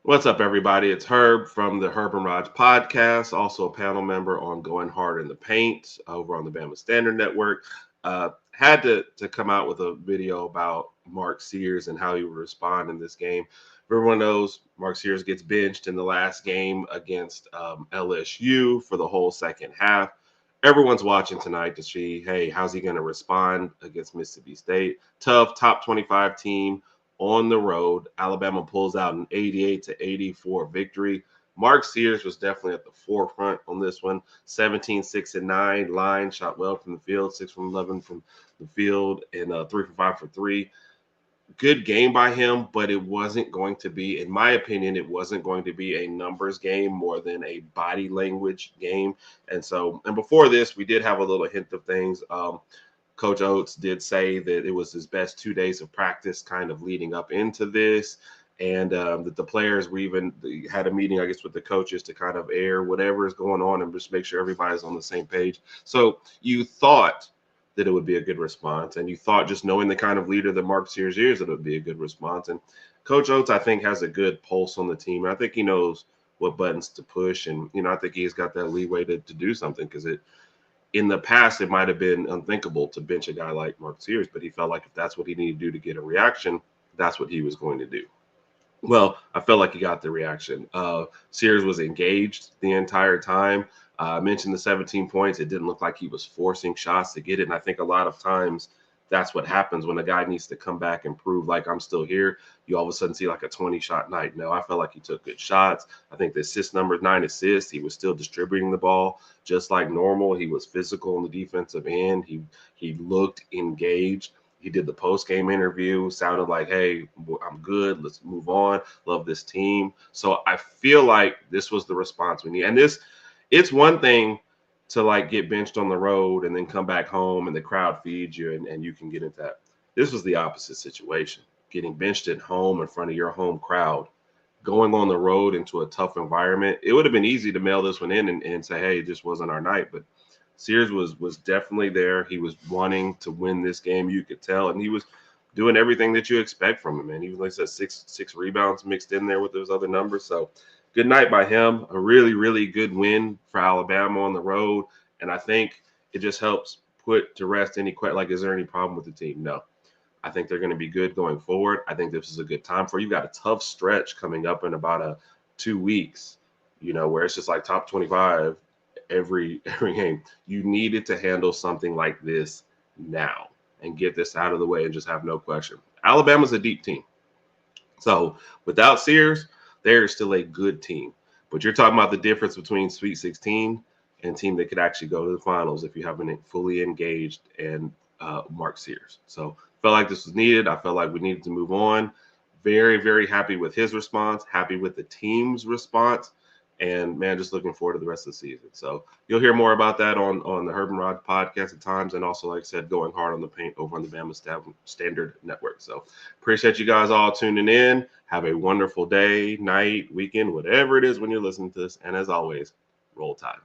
What's up, everybody? It's Herb from the Herb and Raj podcast, also a panel member on Going Hard in the Paint over on the Bama Standard Network. Had to come out with a video about Mark Sears and how he would respond in this game. Everyone knows Mark Sears gets benched in the last game against LSU for the whole second half. Everyone's watching tonight to see, hey, how's he going to respond against Mississippi State? Tough, top 25 team on the road. Alabama pulls out an 88-84 victory. Mark Sears was definitely at the forefront on this one. 17, 6, and 9 line, shot well from the field, 6 from 11 from the field, and 3 for 5 for 3. Good game by him, but it wasn't going to be, in my opinion, it wasn't going to be a numbers game more than a body language game. And before this, we did have a little hint of things. Coach Oates did say that it was his best 2 days of practice kind of leading up into this, and that the players were even had a meeting, I guess, with the coaches to kind of air whatever is going on and just make sure everybody's on the same page. So you thought that it would be a good response, and you thought, just knowing the kind of leader that Mark Sears is, that it would be a good response. And Coach Oates, I think, has a good pulse on the team. I think he knows what buttons to push, and I think he's got that leeway to do something, because in the past, it might have been unthinkable to bench a guy like Mark Sears, but he felt like if that's what he needed to do to get a reaction, that's what he was going to do. Well, I felt like he got the reaction. Sears was engaged the entire time. I mentioned the 17 points. It didn't look like he was forcing shots to get it. And I think a lot of times that's what happens when a guy needs to come back and prove, like, I'm still here. You all of a sudden see like a 20-shot night. No, I felt like he took good shots. I think the assist number, 9 assists. He was still distributing the ball just like normal. He was physical on the defensive end. He looked engaged. He did the post-game interview, sounded like, hey, I'm good. Let's move on. Love this team. So I feel like this was the response we need. And it's one thing to like get benched on the road and then come back home and the crowd feeds you and you can get into that. This was the opposite situation. Getting benched at home in front of your home crowd, going on the road into a tough environment. It would have been easy to mail this one in and say, hey, it just wasn't our night. But Sears was definitely there. He was wanting to win this game, you could tell, and he was doing everything that you expect from him. And he was, like I said, six rebounds mixed in there with those other numbers. So good night by him. A really, really good win for Alabama on the road. And I think it just helps put to rest any question, like, is there any problem with the team? No. I think they're going to be good going forward. I think this is a good time for you. Got a tough stretch coming up in about 2 weeks, where it's just like top 25 every game. You needed to handle something like this now and get this out of the way and just have no question. Alabama's a deep team. So without Sears, they're still a good team. But you're talking about the difference between Sweet 16 and team that could actually go to the finals if you haven't fully engaged and Mark Sears. So felt like this was needed. I felt like we needed to move on. Very, very happy with his response, happy with the team's response. And, man, just looking forward to the rest of the season. So you'll hear more about that on the Herb and Rod podcast at times. And also, like I said, going hard on the paint over on the Bama Standard Network. So appreciate you guys all tuning in. Have a wonderful day, night, weekend, whatever it is when you're listening to this. And as always, roll tide.